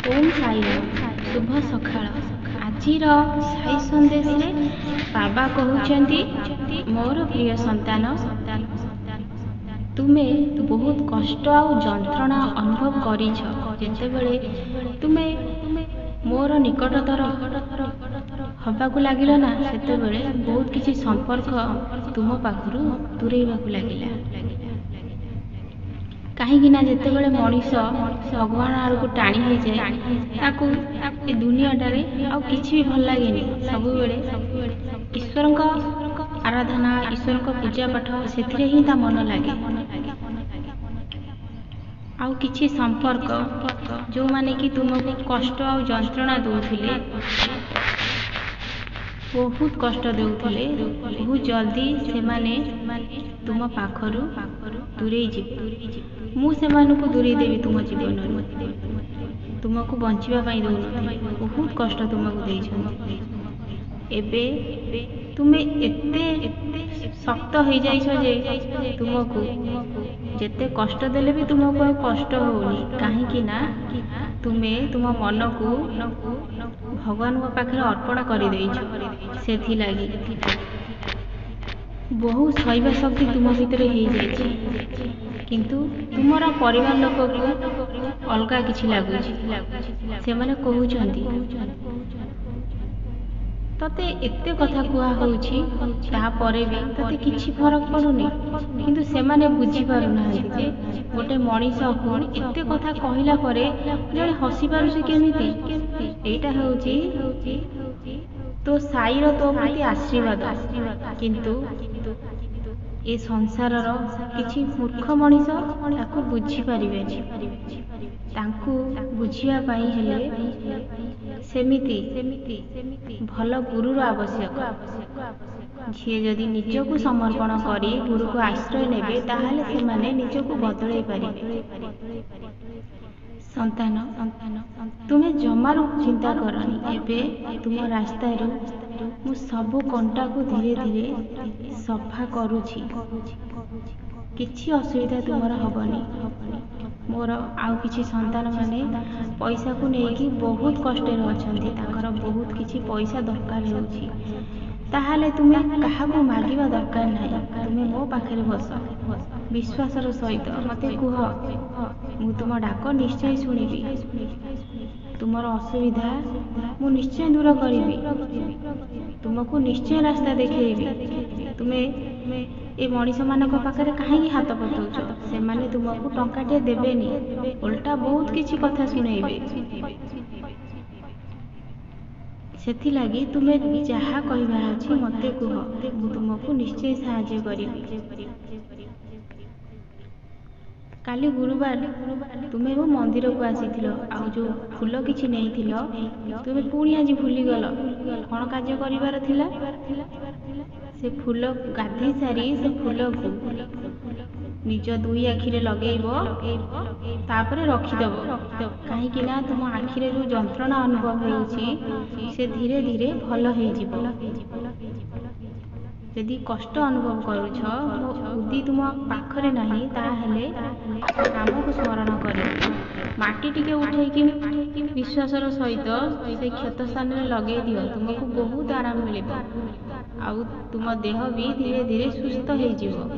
ओम साईराम शुभ सकाळ आजिर साई संदेश रे बाबा कहउचंती मोर प्रिय संतान तुमे बहुत कष्ट आउ जंत्रणा अनुभव करिछ जेतेबेले तुमे मोर निकटतर हबाकू लागिल ना सेतेबेले बहुत किसी संपर्क तुम पाखरु दूरेबाकू लागिला कहीं जितेबाला मनीष भगवान आड़ को टाणी हो जाए ए दुनियाटारे आउ किछि भी भल लगे सब बेले ईश्वर आराधना ईश्वर पूजा पाठ से ही ता मन लगे आउ किछि संपर्क जो माने कि तुमको कष्ट आ जंत्रणा दौले बहुत कष्ट देउथिले बहुत जल्दी से माने तुम पाखरु दूरे जीव मु सेमानकु दूरे देवी तुम जीवन तुमको बंचिबा पई दउनथि बहुत कष्ट तुमको देइछन एबे तुमे एते शक्त हो जाइछ जे तुमको जेते कष्ट देले भी तुमको कष्ट होनी काहे कि ना तुमे तुम मन को भगवान पाखे अर्पण कर देइछ सेथि लागी बहुत सैवा शक्ति तुम भीतर हो जाइए किंतु तुमरा परिवार लोक को अलगा किछि लागुछि से माने कहउछंती तते एते कथा कुआ होउछि ता परे भी तते किछि फरक पडुनी किंतु से माने बुझी पारु ना जे गोटे मनीष को एते कथा कहिला परे जणे हसी पारुछि केमिति एटा होउछि तो साईर तो प्रति आशीर्वाद किंतु ए संसार किछि मूर्ख मनीष ताकू बुझी पारिबेनी तांकू बुझिया पाई हेले सेमिति भल गुरुर आवश्यक झिए जदि निजको समर्पण करी गुरु को आश्रय नेबे ताहाले से माने निजको बदलै पारिबे संतान तुम्हें जमार चिंता करनी एबे तुम रास्ता मु सबु कंटा को धीरे धीरे सफा करुछि किछि असुविधा तुमरा हबनी मोर आउ किछि संतान माने पैसा को नेकी बहुत कष्ट रे अछंती ताकर बहुत किछि पैसा दरकार होउछि ताहाले तुमे काहा को मागिबा दरकार नाही तुमे मो पाखरे बस विश्वासर सहित मते कुह मु तुम डाक निश्चय सुनिबी तुमर असुविधा मु निश्चय दूर करिबी तुमको निश्चय रास्ता देखेबी तुमे ए मनीष मानक पाखरे काहे हाथ पतौछ से माने तुमको टंकाटे देबेनी उल्टा बहुत किछि कथा सुनेइबे सेथि लागी तुमे जहा कहबा अछि मते कुह मु तुमको निश्चय सहाय्य करिबी काली गुरुवार तुम्हें वो मंदिर को आसीथिलो आउ जो फूल किछि नेइथिलो तुमे पुणी आज भूली गल कोन कार्य करिवार थिला से फूल गाधी सारी से फूल को निज दुई आखिरे लगेइबो तापरे रखिदेबो काहे कि ना तुम आखिरे जो जंत्रणा अनुभव होउछि से धीरे धीरे भल होई जिवो यदि कष्ट अनुभव करुछ बुद्धि तुम पाखरे नहीं ताहेले नाम को स्मरण करे माटी टिके उठेकी विश्वासर सहित से क्षत स्थान रे लगे दियो तुमको बहुत आराम मिलेबो आउ तुम देह भी धीरे धीरे सुस्थ हो जिवो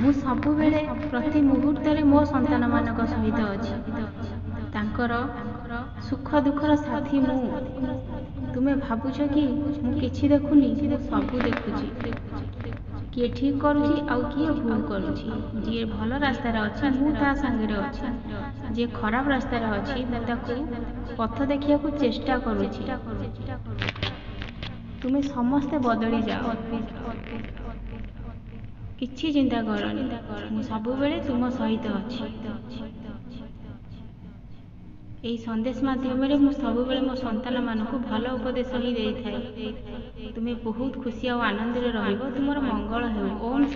मु सबु बेले प्रति मुहूर्त रे मो संतान मानक सहित अछि तांकर सुख दुखर साथी मु तुमे भाबुछ कि मु किछि देखुनी सबु देखुछि किए ठीक करुछि आउ किए भूल करुछि जे भल रास्ता रे अछि मु ता संगे रे अछि जे खराब रास्ता रे अछि मु ताकू पथ देखिया को चेष्टा करुछि तुमे समस्त बदली जाओ किछि चिंता करनी मु सबु बेले तुम सहित अछि एई संदेश माध्यम रे मु सबु बेले मो संतान मानकु भल उपदेश ही देई थाए तुम्हें बहुत खुशी और आनंद रे रहिबो तुमर मंगल हेउ ओम